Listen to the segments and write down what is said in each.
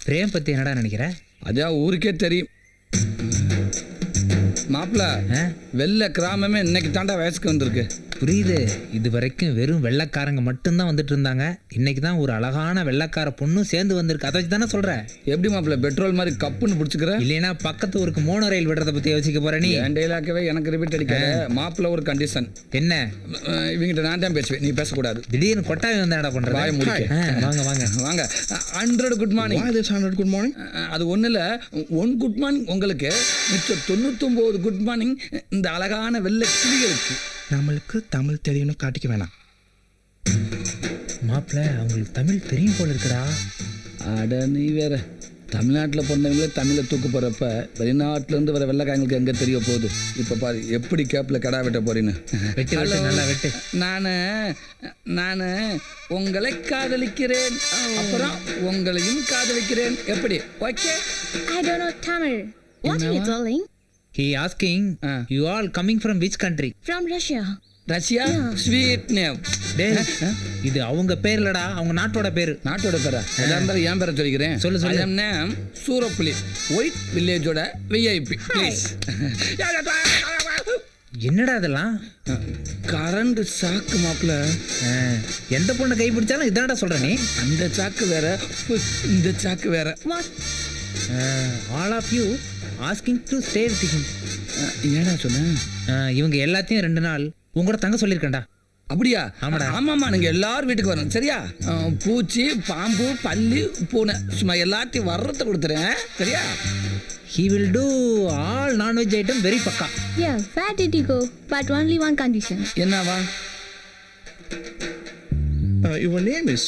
Frame பத்தி என்னடா நினைக்கிற? அதான் ஊருக்கே தெரியும் மாப்பிள்ள. வெள்ளை கிராமமே இன்னைக்கு தாண்டா வயசுக்கு வந்திருக்கு. புரியுது. இது வரைக்கும் வெறும் வெள்ளைக்காரங்க மட்டும்தான் வந்துட்டு இருந்தாங்க. இன்னைக்கு தான் ஒரு அழகான வெள்ளைக்கார பொண்ணும் சேர்ந்து வந்திருக்கு. அதை தானே சொல்ற? எப்படி மாப்பிள்ள பெட்ரோல் மாதிரி கப்புன்னு பிடிச்சிக்கிற? இல்லைன்னா பக்கத்து ஊருக்கு மோனோ ரயில் விடுறத பத்தி யோசிக்க போற நீ? என் டைலாக்கவே எனக்கு ரிப்பீட் அடிக்காத. மாப்பிள்ள ஒரு கண்டிஷன். என்ன? இவங்கிட்ட நான் தான் பேசுவேன், நீ பேசக்கூடாது. திடீர்னு கொட்டாவி வந்தா என்ன பண்ற? வாய முடிக்க. வாங்க வாங்க வாங்க. 100 good morning. Why this 100 good morning? அது ஒன்றும் இல்லை, 1 குட் மார்னிங் உங்களுக்கு, மிச்சம் 99 குட் மார்னிங் இந்த அழகான வெள்ளை கிளிகளுக்கு. நம்மளுக்கு தமிழ் தெரியும்னு காட்டிக்க வேணாம். மாப்பிள்ள அவங்களுக்கு தமிழ் தெரியும் போல இருக்குடா. அட நீ வேற. தமிழ்நாட்டில் பிறந்தவங்களே தமிழை தூக்கு போகிறப்ப வெளிநாட்டிலேருந்து வர வெள்ளைக்காரங்களுக்கு எங்கே தெரிய போகுது? இப்போ பாரு எப்படி கேப்பில் கடா வெட்ட போறீன்னு. வெட்டு வெட்டு நல்லா வெட்டு. நான் உங்களை காதலிக்கிறேன், அப்புறம் உங்களையும் காதலிக்கிறேன். எப்படி? Okay. I don't know Tamil. What are you telling? He asking you all coming from which country? From Russia. Russia? Sweet name. டேய், இது அவங்க பேர் இல்லடா, அவங்க நாட்டோட பேரு. நாட்டோட பேரா? எதா இருந்தாலும் என் பேரை சொல்லிக்கிறேன். சொல்லு சொல்லு. நேம் சூரப்புலி, ஒயிட் வில்லேஜோட விஐபி. ப்ளீஸ். என்னடா இதெல்லாம்? கரண்ட் சாக்கு மாப்பிள்ள. எந்த பொண்ணை கை பிடிச்சாலும் இதான்டா சொல்ற நீ. அந்த சாக்கு வேற, இந்த சாக்கு வேற. What? All of you asking to stay with him. ஏடா சொன்ன? இவங்க எல்லாத்தையும் 2 நாள் உங்களோட தங்க சொல்லியிருக்கேன்டா. அப்படியா? ஆமாடா. ஆமாம்மா, நீங்கள் எல்லாரும் வீட்டுக்கு வரணும் சரியா? பூச்சி, பாம்பு, பல்லி, பூனை சும்மா எல்லாத்தையும் வர்றத கொடுத்துறேன் சரியா? He will do all non-veg item very பக்கா. Yeah, where did you go? But only one condition. என்னவா? Your name is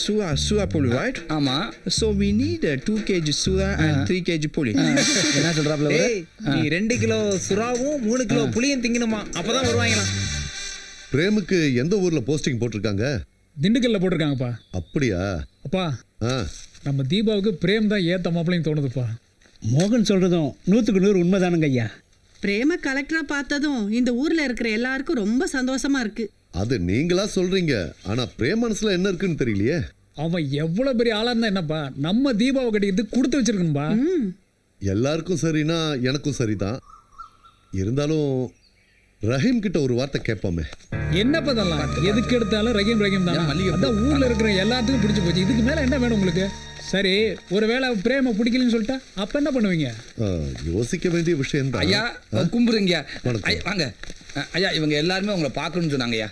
Sura Puli, right? ஆமா. So we need 2 kg Sura and 3 kg Puli. என்ன சொல்றாப்ல? நீ 2 கிலோ சுறாவும் 3 கிலோ புளியும் திங்கணுமா, அப்பதான் வருவாங்களாம். பிரேமுக்கு எந்த ஊர்ல posting போட்டிருக்காங்க? திண்டுக்கல்ல போட்டிருக்காங்கப்பா. அப்படியா? அப்பா நம்ம தீபாவுக்கு பிரேம் தான் ஏத்த மாப்பிள்ளைன்னு தோணுதுப்பா. மோகன் சொல்றதும் 100க்கு 100 உண்மைதானுங்க ஐயா. பிரேம கலெக்டரா பார்த்ததும் இந்த ஊர்ல இருக்கிற எல்லாருக்கும் ரொம்ப சந்தோஷமா இருக்கு. அது நீங்களா சொல்றீங்க, ஆனா பிரேம் மனசுல என்ன இருக்குன்னு தெரியலையே. அவன் எவ்வளவு பெரிய ஆளா இருந்தா என்னப்பா, நம்ம தீபாவை கட்டிக்கிட்டு கொடுத்து வச்சிருக்கணும்பா. எல்லாருக்கும் சரினா எனக்கும் சரிதான். இருந்தாலும் ரஹீம் கிட்ட ஒரு வார்த்தை கேட்போமே. என்னப்பா இதெல்லாம்? எதுக்கு எடுத்தாலும் ரஹீம் ரஹீம் தான். அதான் ஊர்ல இருக்கிற எல்லாத்துக்கும் பிடிச்சு போச்சு. இதுக்கு மேல என்ன வேணும் உங்களுக்கு? சரி, ஒருவேளை பிரேம பிடிக்கலன்னு சொல்லிட்டா அப்ப என்ன பண்ணுவீங்க? யோசிக்க வேண்டிய விஷயம் தான். ஐயா கும்புறீங்க. வாங்க ஐயா, இவங்க எல்லாருமே உங்களை பார்க்கணும்னு சொன்னாங்க ஐயா.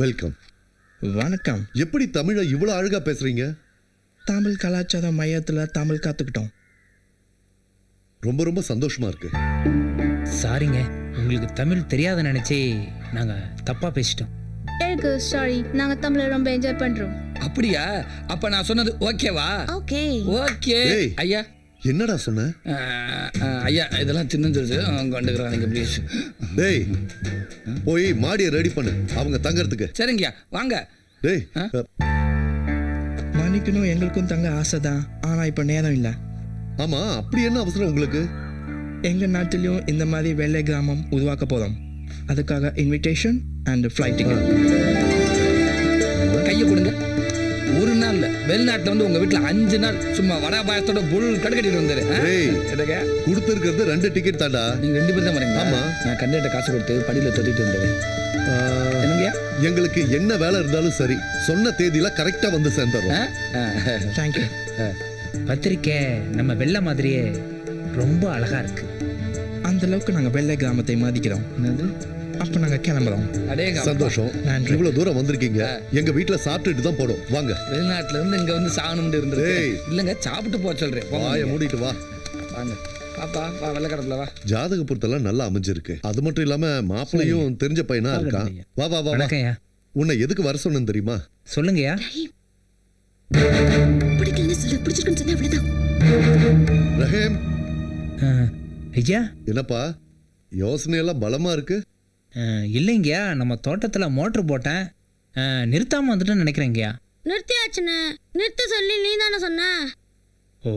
வெல்கம். வணக்கம். எப்படி தமிழை இவ்வளவு அழகா பேசுறீங்க? தமிழ் கலாச்சார மையத்துல தமிழ் கத்துக்கிட்டோம். ரொம்ப ரொம்ப சந்தோஷமா இருக்கு. சாரிங்க, உங்களுக்கு தமிழ் தெரியாத நினைச்சே நாங்க தப்பா பேசிட்டோம். Ergo sorry. நாங்க தமிழை ரொம்ப என்ஜாய் பண்றோம். அப்படியா? அப்ப நான் சொன்னது ஓகேவா? ஓகே. ஓகே. ஐயா என்னடா சொன்ன? ஐயா இதெல்லாம் சின்னஞ்சிருச்சு கொண்டுக்கிறாங்க ப்ளீஸ். டேய் போய் மாடியை ரெடி பண்ணு அவங்க தங்கறதுக்கு. சரிங்கய்யா வாங்க. டேய் மன்னிக்கணும், எங்களுக்கும் தங்க ஆசை தான், ஆனா இப்ப நேரம் இல்ல. ஆமா, அப்படி என்ன அவசரம் உங்களுக்கு? எங்க நாட்டிலையும் இந்த மாதிரி வெள்ளை கிராமம் உருவாக்க போறோம். அதுக்காக இன்விடேஷன் அண்ட் ஃப்ளைட் டிக்கெட். கையை கொடுங்க. ஒரு நாள் இல்ல, வெளிநாட்டுல வந்து உங்க வீட்டுல 5 நாள் சும்மா வடா பாயத்தோட புல் கட்டுக்கட்டிட்டு வந்தாரு. கொடுத்துருக்கிறது 2 டிக்கெட் தாண்டா. நீங்க 2 பேர் தான் வரீங்க? ஆமா. நான் கண்டிப்பா காசு கொடுத்து படியில தொட்டிட்டு வந்தாரு. என்னங்கய்யா? எங்களுக்கு என்ன வேலை இருந்தாலும் சரி, சொன்ன தேதியில கரெக்டா வந்து சேர்ந்துறோம். தேங்க்யூ. பத்திரிக்கை நம்ம வெள்ளை மாதிரியே ரொம்ப அழகா இருக்கு. அந்த அளவுக்கு நாங்க வெள்ளை கிராமத்தை மதிக்கிறோம். அப்ப நாங்க கிளம்புறோம். சந்தோஷம். இவ்வளவு தூரம் வந்திருக்கீங்க. எங்க வீட்டுல சாப்பிட்டுட்டு தான் போறோம். வாங்க. வெளிநாட்டுல இருந்து இங்க வந்து சாகணும்னு இருந்தது இல்லங்க, சாப்பிட்டு போக சொல்றேன். வாயை மூடிட்டு வா. வாங்க பாப்பா, வா வெள்ளை கடப்புல வா. ஜாதக பொருத்தெல்லாம் நல்லா அமைஞ்சிருக்கு. அது மட்டும் இல்லாம மாப்பிள்ளையும் தெரிஞ்ச பையனா இருக்கான். வா வா வா. உன்னை எதுக்கு வர சொன்னேன்னு தெரியுமா? சொல்லுங்கயா. பிடிக்கலன்னு சொல்லு, பிடிச்சிருக்குன்னு சொன்னா அவ்வளவுதான். ரஹீம். ஐயா. என்னப்பா யோசனை எல்லாம் பலமா இருக்கு? இல்லைங்கயா, நம்ம தோட்டத்துல மோட்டர் போட்டேன், நிறுத்தாம வந்துட்டு நினைக்கிறேங்கயா. நிறுத்தியாச்சுன்னு நிறுத்த சொல்லி நீ தானே சொன்ன. ஓ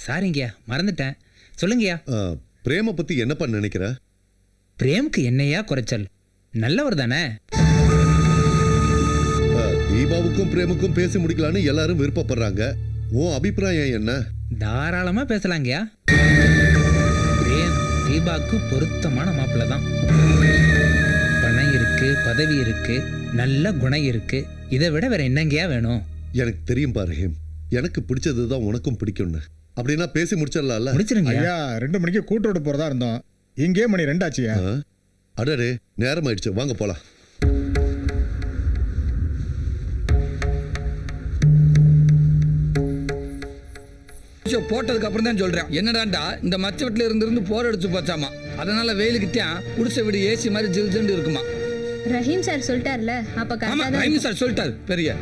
சாரிங்கயா, மறந்துட்டேன். சொல்லுங்கயா. பிரேம பத்தி என்னப்பா நினைக்கிற? பிரேம்க்கு என்னையா குறைச்சல்? நல்லவர் தானே. தீபாவுக்கும் பிரேமுக்கும் பேசி முடிக்கலான்னு எல்லாரும் விருப்பப்படுறாங்க. உன் அபிப்பிராயம் என்ன? தாராளமா பேசலாங்கய்யா. பிரேம் தீபாக்கு பொருத்தமான மாப்பிள்ளை தான். பணம் இருக்கு, பதவி இருக்கு, நல்ல குணம் இருக்கு. இதை விட வேற என்னங்கயா வேணும்? எனக்கு தெரியும் பாரு ஹேம், எனக்கு பிடிச்சதுதான் உனக்கும் பிடிக்கும்னு. அப்படின்னா பேசி முடிச்சிடலாம்ல? முடிச்சிருங்க. ஐயா 2 மணிக்கு கூட்டோட போறதா இருந்தோம், இங்கே மணி 2 ஆச்சுயா. அடடே, நேரம் ஆயிடுச்சு, வாங்க போலாம். போட்டதுக்கு அப்புறம் தான் சொல்றேன். என்னடாண்டா இந்த மச்ச வீட்டுல இருந்து போர் அடிச்சு போச்சாமா, அதனால வெயிலுக்குத்தான் குடிசை வீடு ஏசி மாதிரி ஜில்ஜில்னு இருக்குமா. ரஹீம் சார் சொல்லிட்டார்ல, அப்ப ஆமா, ரஹீம் சார் சொல்லிட்டாரு. பெரிய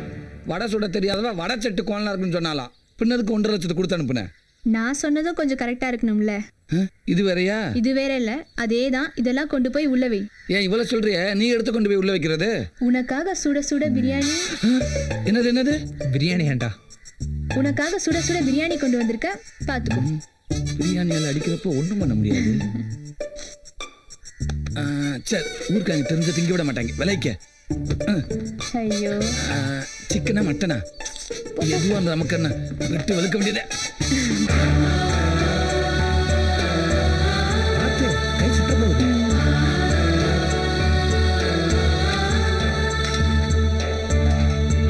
வடை சுட தெரியாதவ வடை செட்டு கோலா இருக்குன்னு சொன்னாலாம். பின்னதுக்கு 1.5 லட்சத்தை கொடுத்து அனுப்புனேன். நான் சொன்னதும் கொஞ்சம் கரெக்டா இருக்கணும்ல. இது வேறயா? இது வேற இல்ல, அதேதான். இதெல்லாம் கொண்டு போய் உள்ள வை. ஏன் இவ்வளவு சொல்றிய? நீ எடுத்து கொண்டு போய் உள்ள வைக்கிறது? உனக்காக சுட சுட பிரியாணி. என்னது என்னது? பிரியாணி ஏண்டா? உனக்காக சுட சுட பிரியாணி கொண்டு வந்திருக்க, பாத்துக்கோ. பிரியாணியால் அடிக்கிறப்போ ஒன்றும் பண்ண முடியாது. சரி, ஊருக்காங்க தெரிஞ்சு திங்க விட மாட்டாங்க. விலைக்க ஐயோ, சிக்கனா மட்டனா எதுவும் அந்த நமக்கு என்ன விட்டு வெளுக்க வேண்டியது.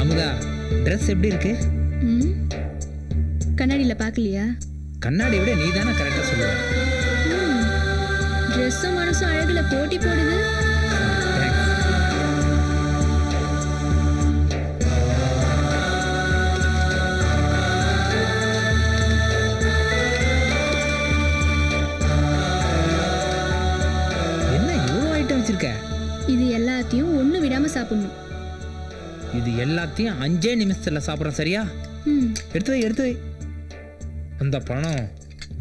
அமுதா, ட்ரெஸ் எப்படி இருக்கு? கண்ணாடியில பாக்கலையா? கண்ணாடி விட நீ தானே கரெக்டா சொல்லுவ. ட்ரெஸ்ஸும் மனசும் அழகுல போட்டி போடுது. என்ன இவ்வளோ ஐட்டம் வச்சிருக்க? இது எல்லாத்தையும் ஒண்ணு விடாம சாப்பிடணும். இது எல்லாத்தையும் 5 நிமிஷத்துல சாப்பிட்றோம், சரியா? எடுத்து வை, எடுத்து வை. அந்த பணம்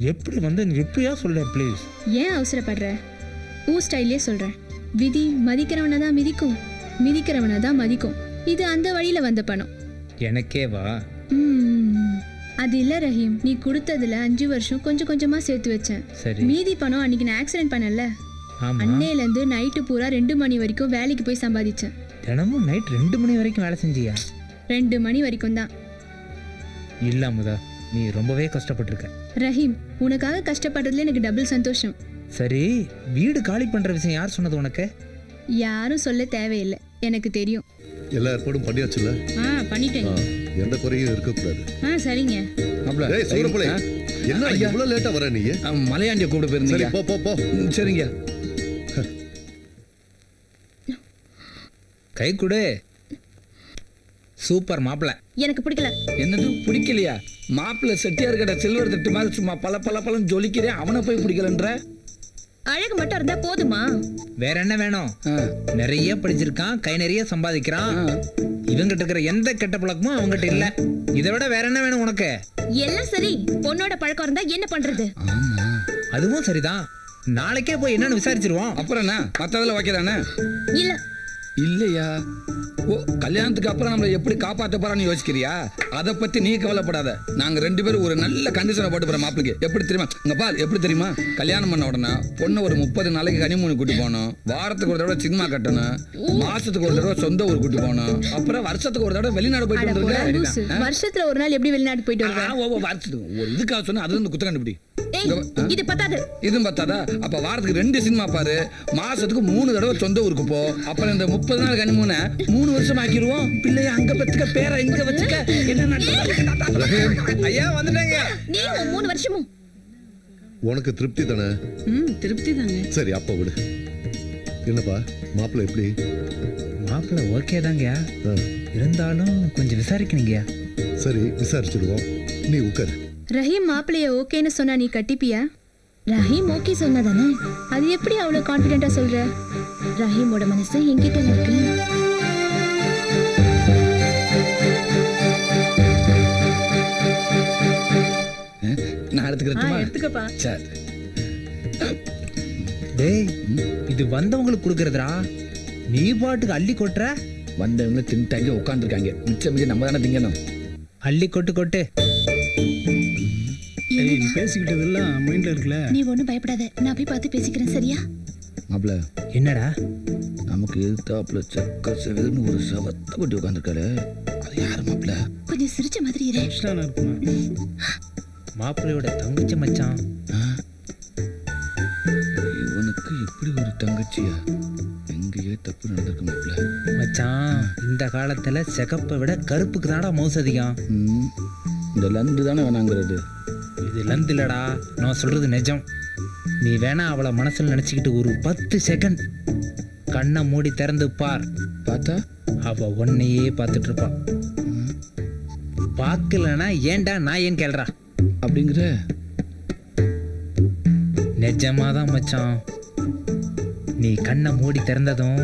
எப்படி வந்து எப்படியா சொல்ற ப்ளீஸ். ஏன் அவசரப்படுற? ஊ ஸ்டைலே சொல்றேன். விதி மதிக்கிறவனை தான் மிதிக்கும், மிதிக்கிறவனை தான் மதிக்கும். இது அந்த வழியில வந்த பணம். எனக்கே வா. அது இல்ல ரஹீம், நீ கொடுத்ததுல 5 வருஷம் கொஞ்சம் கொஞ்சமா சேர்த்து வச்சேன். சரி. மீதி பணம் அன்னைக்கு நான் ஆக்சிடென்ட் பண்ணல, ஆமா. அன்னையில இருந்து நைட்டு பூரா 2 மணி வரைக்கும் வேலைக்கு போய் சம்பாதிச்சேன். தினமும் நைட் 2 மணி வரைக்கும் வேலை செஞ்சியா? 2 மணி வரைக்கும் தான். இல்ல அமுதா, நீ ரொம்பவே கஷ்டப்பட்டிருக்க. ரஹீம், உனக்காக கஷ்டப்படுறதுல எனக்கு டபுள் சந்தோஷம். சரி, வீடு காலி பண்ற விஷயம் யார் சொன்னது உனக்கு? யாரும் சொல்ல தேவையில்லை, எனக்கு தெரியும். எல்லா ஏற்பாடும் பண்ணியாச்சுல்ல? பண்ணிட்டேங்க. எந்த குறையும் இருக்கக்கூடாது. சரிங்க. ஏய் சூரப்புலே, என்ன இவ்வளவு லேட்டா வர நீ? மலையாண்டிய கூப்பிட சரி, போயிருந்தீங்க. போ போ போ. சரிங்க. கை கொடு. சூப்பர் மாப்பிள்ள. எனக்கு பிடிக்கல. என்னது பிடிக்கலையா? மாப்பிள்ள செட்டியார் கடை சில்வர் தட்டு மாதிரி சும்மா பல பல பழம் ஜொலிக்கிறேன், அவனை போய் பிடிக்கலன்ற? அழகு மட்டும் இருந்தா போதுமா? வேற என்ன வேணும்? நிறைய படிச்சிருக்கான், கை நிறைய சம்பாதிக்கிறான். இவங்கிட்ட இருக்கிற எந்த கெட்ட பழக்கமும் அவங்ககிட்ட இல்ல. இதை விட வேற என்ன வேணும் உனக்கு? எல்லாம் சரி, பொண்ணோட பழக்கம் இருந்தா என்ன பண்றது? அதுவும் சரிதான். நாளைக்கே போய் என்னன்னு விசாரிச்சிருவோம். அப்புறம் என்ன மத்ததுல வைக்கிறானே? இல்ல இல்லையா? ஓ, கல்யாணத்துக்கு அப்புறம் நம்மளை எப்படி காப்பாற்ற போறான்னு யோசிக்கிறியா? அதை பத்தி நீ கவலைப்படாத. நாங்க 2 பேரும் ஒரு நல்ல கண்டிஷனை போட்டு போறோம் மாப்பிளைக்கு. எப்படி தெரியுமா? இங்க பால், எப்படி தெரியுமா? கல்யாணம் பண்ண உடனே பொண்ணு ஒரு 30 நாளைக்கு கனிமூணு கூட்டி போகணும், வாரத்துக்கு ஒரு தடவை சினிமா கட்டணும், மாசத்துக்கு ஒரு தடவை சொந்த ஊர் கூட்டி போகணும், அப்புறம் வருஷத்துக்கு ஒரு தடவை வெளிநாடு போயிட்டு வந்துருக்க. வருஷத்துல ஒரு நாள் எப்படி வெளிநாடு போயிட்டு வருவேன்? வருஷத்துக்கு ஒரு இதுக்காக சொன்னா அது வந்து குத்த கண்டுபிடி. இது பத்தாது. இதுவும் பத்தாதா? அப்ப வாரத்துக்கு 2 சினிமா பாரு, மாசத்துக்கு 3 தடவை சொந்த ஊருக்கு போ. அப்புறம் இந்த 30 நாள் கனிமூனை 3 வருஷம் ஆக்கிடுவோம். பிள்ளைய அங்க பத்துக்க, பேரை இங்க வச்சுக்க. என்ன ஐயா வந்துட்டாங்க. நீங்க 3 வருஷமும். உனக்கு திருப்தி தானே? திருப்தி தாங்க. சரி, அப்ப விடு. என்னப்பா மாப்பிள்ள எப்படி? மாப்பிள்ள ஓகே தாங்கயா, இருந்தாலும் கொஞ்சம் விசாரிக்கணுங்கயா. சரி, விசாரிச்சிடுவோம். நீ உட்காரு. ரஹீம் மாப்பிளைய ஓகேன்னு சொன்னா நீ கட்டிப்பியா? ரஹீம் ஓகே சொன்னதானே, அது எப்படி அவ்வளவு கான்ஃபிடென்ட்டா சொல்ற? ரஹீமோட மனசு என்கிட்ட இருக்கு. நான் எடுத்துக்கப்பா. சரி. டேய், இது வந்தவங்களுக்கு கொடுக்கறதுடா. நீ பாட்டுக்கு அள்ளி கொட்டுற. வந்தவங்க தின்ட்டாங்க, உட்காந்துருக்காங்க. மிச்சம் மிச்சம் நம்ம தானே திங்கணும். அள்ளி கொட்டு கொட்டு. பேசிக்கிட்டதெல்லாம் மைண்ட்ல இருக்குல்ல. நீ ஒண்ணும் பயப்படாத, நான் போய் பார்த்து பேசிக்கிறேன், சரியா? மாப்பிள்ள, என்னடா? நமக்கு எதிர்த்தாப்புல சக்க செவல்னு ஒரு சவத்தை கொட்டி உட்காந்துருக்காரு. அது யாரு மாப்பிள்ள? கொஞ்சம் சிரிச்ச மாதிரி இரு. இஷ்டானா இருக்குமா? மாப்பிள்ளையோட தங்கச்சி மச்சான். இவனுக்கு இப்படி ஒரு தங்கச்சியா? எங்கேயே தப்பு நடந்திருக்கு மாப்பிள்ள. மச்சான் இந்த காலத்துல சிகப்பை விட கருப்புக்கு தான்டா மவுஸ் அதிகம். இந்த லந்து தானே வேணாங்கிறது. இது லந்து இல்லடா, நான் சொல்றது நிஜம். நீ வேணா அவளை மனசுல நினைச்சுக்கிட்டு ஒரு 10 செகண்ட் கண்ணை மூடி திறந்து பார். பார்த்தா அவ உன்னையே பார்த்துட்டு இருப்பா. பார்க்கலனா ஏன்டா நான் ஏன் கேள்றா அப்படிங்கிற? நிஜமாதான் மச்சான். நீ கண்ணை மூடி திறந்ததும்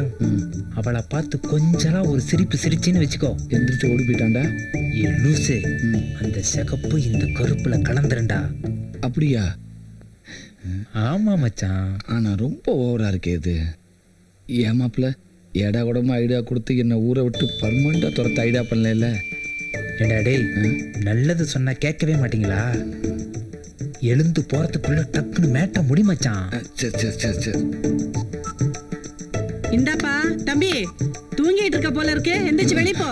அவளை பார்த்து கொஞ்சலாம் ஒரு சிரிப்பு சிரிச்சின்னு வச்சுக்கோ. எந்திரிச்சு ஓடி போயிட்டான்டா. ஏ லூசு, அந்த சிகப்பு இந்த கருப்புல கலந்துருண்டா. அப்படியா? ஆமா மச்சான். ஆனா ரொம்ப ஓவரா இருக்கே இது. ஏன் மாப்பிள்ள ஏடா கூடமா ஐடியா கொடுத்து என்னை ஊரை விட்டு பர்மனண்டா துரத்த ஐடியா பண்ணல? ஏண்டா டேய், நல்லது சொன்னா கேட்கவே மாட்டீங்களா? எழுந்து போறதுக்குள்ள டக்குன்னு மேட்ட முடி மச்சான். சரி சரி சரி சரி. இந்தாப்பா தம்பி, தூங்கிட்டு இருக்க போல இருக்கு, எந்திரிச்சு வெளிய போ.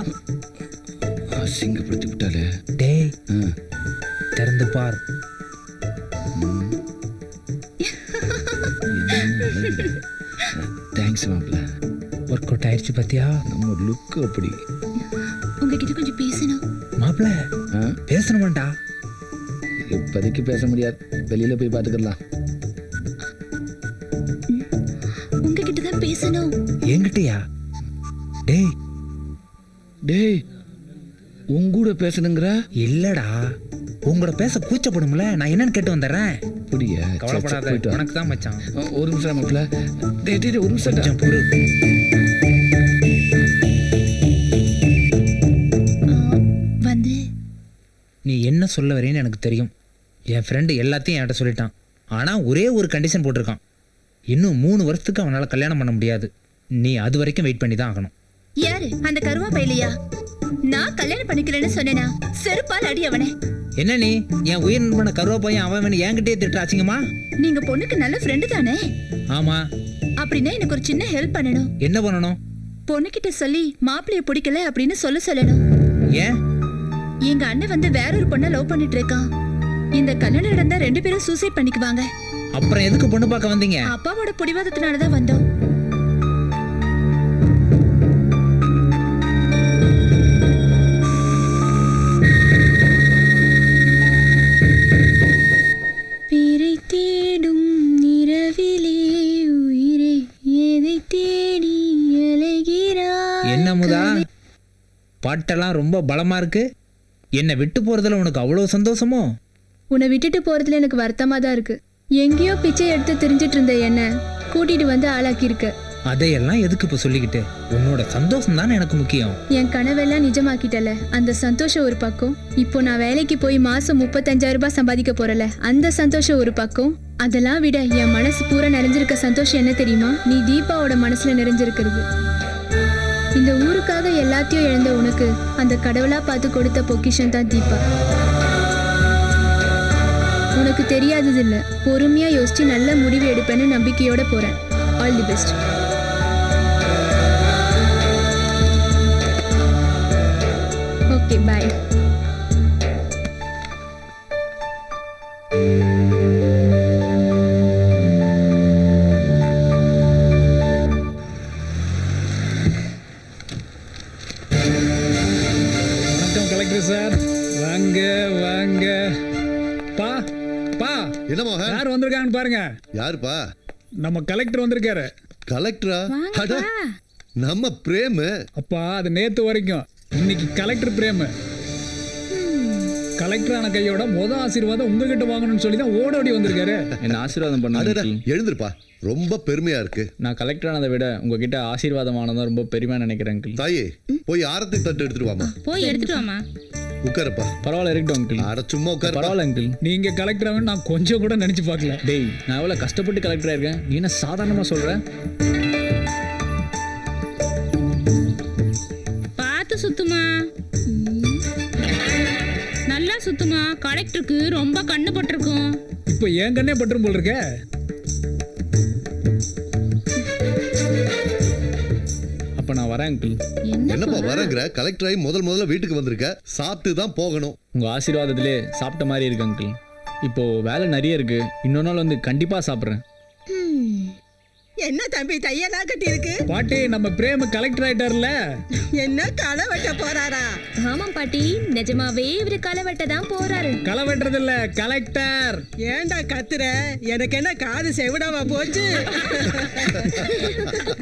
அசிங்கப்படுத்தி விட்டாலே. டேய் திறந்து பார். தேங்க்ஸ் மாப்பிள்ள. ஒர்க் அவுட் ஆயிடுச்சு பாத்தியா? நம்ம லுக்கு அப்படி. உங்ககிட்ட கொஞ்சம் பேசணும். மாப்பிள்ள பேசணுமாண்டா? இப்போதைக்கு பேச முடியாது, வெளியில போய் பார்த்துக்கலாம். உங்ககிட்ட தான் பேசணும். என்கிட்டயா? டேய் டேய் உங்கூட பேசணுங்கிற? இல்லடா, உங்களோட பேச கூச்சப்படும்ல, நான் என்னன்னு கேட்டு வந்துடுறேன். அப்படியா? கவலைப்படாத, உனக்கு தான் மச்சான். ஒரு நிமிஷம் மாப்பிள்ள. டேய் டேய் ஒரு நிமிஷம். கொஞ்சம் பொறு. வந்து நீ என்ன சொல்ல வரேன்னு எனக்கு தெரியும். என் ஃப்ரெண்டு எல்லாத்தையும் என்கிட்ட சொல்லிட்டான். ஆனால் ஒரே ஒரு கண்டிஷன் போட்டிருக்கான். இன்னும் 3 வருஷத்துக்கு அவனால் கல்யாணம் பண்ண முடியாது. நீ அது வரைக்கும் வெயிட் பண்ணி தான் ஆகணும். யாரு அந்த கருவா பையலையா? நான் கல்யாணம் பண்ணிக்கிறேன்னு சொன்னேனா? செருப்பால் அடி அவனே. என்ன நீ என் உயிர் நண்பனை கருவா பையன் அவன் என்கிட்டயே திட்டுறாச்சிங்கம்மா? நீங்க பொண்ணுக்கு நல்ல ஃப்ரெண்டு தானே? ஆமா. அப்படின்னா எனக்கு ஒரு சின்ன ஹெல்ப் பண்ணணும். என்ன பண்ணணும்? பொண்ணுகிட்ட சொல்லி மாப்பிள்ளைய பிடிக்கல அப்படின்னு சொல்லணும். ஏன்? எங்க அண்ணன் வந்து வேற ஒரு பொண்ணை லவ் பண்ணிட்டு இருக்கான். இந்த கல்யாணம் நடந்தா 2 பேரும் சூசைட் பண்ணிக்குவாங்க. அப்புறம் எதுக்கு பொண்ணு பார்க்க வந்தீங்க? அப்பாவோட பிடிவாதத்தினாலதான் வந்தோம். பேரை தேடும் நிறவிலே உயிரை எதை தேடி அலைகிறாய். என்ன முதா, பாட்டெல்லாம் ரொம்ப பலமா இருக்கு. என்னை விட்டு போறதுல உனக்கு அவ்வளவு சந்தோஷமோ? உன்னை விட்டுட்டு போறதுல எனக்கு வருத்தமா தான் இருக்கு. எங்கேயோ பிச்சை எடுத்து தெரிஞ்சிட்டு இருந்த என்ன கூட்டிட்டு வந்து ஆளாக்கி இருக்க. அதையெல்லாம் எதுக்கு இப்ப சொல்லிக்கிட்டு? உன்னோட சந்தோஷம் தானே எனக்கு முக்கியம். என் கனவெல்லாம் நிஜமாக்கிட்டல, அந்த சந்தோஷம் ஒரு பக்கம். இப்போ நான் வேலைக்கு போய் மாசம் 35,000 ரூபாய் சம்பாதிக்க போறல, அந்த சந்தோஷம் ஒரு பக்கம். அதெல்லாம் விட என் மனசு பூரா நிறைஞ்சிருக்க சந்தோஷம் என்ன தெரியுமா? நீ தீபாவோட மனசுல நிறைஞ்சிருக்கிறது. இந்த ஊருக்காக எல்லாத்தையும் இழந்த உனக்கு அந்த கடவுளா பார்த்து கொடுத்த பொக்கிஷன் தான் தீபா. உனக்கு தெரியாதது இல்ல, பொறுமையா யோசிச்சு நல்ல முடிவு எடுப்பேன்னு நம்பிக்கையோட போறேன். All the best. Okay bye. வணக்கம் கலெக்டர் சார். வாங்க வாங்க. பா பா என்ன மோகன்? யார் வந்திருக்காங்கன்னு பாருங்க. யாருப்பா? நம்ம கலெக்டர் வந்திருக்காரு. கலெக்டரா? அட, நம்ம பிரேம். அப்பா அது நேத்து வரைக்கும், இன்னைக்கு கலெக்டர் பிரேம். கலெக்டர் ஆன கையோட ஆசீர்வாதம் உங்ககிட்ட வாங்கணும்னு சொல்லி தான் ஓடோடி வந்திருக்காரு. என்ன ஆசீர்வாதம் பண்ண? எழுந்திருப்பா, ரொம்ப பெருமையா இருக்கு. நான் கலெக்டர் ஆனதை விட உங்ககிட்ட ஆசீர்வாதம் ஆனதான் ரொம்ப பெருமையா நினைக்கிறேன் அங்கிள். தாயே, போய் ஆரத்தி தட்டு எடுத்துட்டு வாமா. போய் எடுத்துட்டு வாமா. உட்காருப்பா. பரவாயில்ல இருக்கட்டும் அங்கிள். அட சும்மா உட்காரு. பரவாயில்ல அங்கிள். நீங்க கலெக்டர் ஆகணும் நான் கொஞ்சம் கூட நினைச்சு பார்க்கல. டேய், நான் எவ்வளவு கஷ்டப்பட்டு கலெக்டரா இருக்கேன், நீ என்ன சாதாரணமா சொல்ற? பார்த்து சுத்துமா, நல்லா சுத்துமா. கலெக்டருக்கு ரொம்ப கண்ணு பட்டிருக்கும். இப்போ என் கண்ணே பட்டுரும் போல் இருக்க. அப்ப நான் வரேன் அங்கிள். என்னப்பா வரங்கிற? கலெக்டர் ஆகி முதல்ல வீட்டுக்கு வந்திருக்க, சாப்பிட்டு தான் போகணும். உங்க ஆசீர்வாதத்திலே சாப்பிட்ட மாதிரி இருக்கு அங்கிள். இப்போ வேலை நிறைய இருக்கு, இன்னொரு நாள் வந்து கண்டிப்பா சாப்பிட்றேன். என்ன தம்பி தையெல்லாம் கட்டி இருக்கு? பாட்டி நம்ம பிரேம் கலெக்டர் ஆயிட்டார்ல. என்ன களை வெட்ட போறாரா? ஆமாம் பாட்டி, நிஜமாவே இவரு களை வெட்ட தான் போறாரு. களை வெட்டுறது இல்ல, கலெக்டர். ஏன்டா கத்துற? எனக்கு என்ன காது செவிடாவா போச்சு?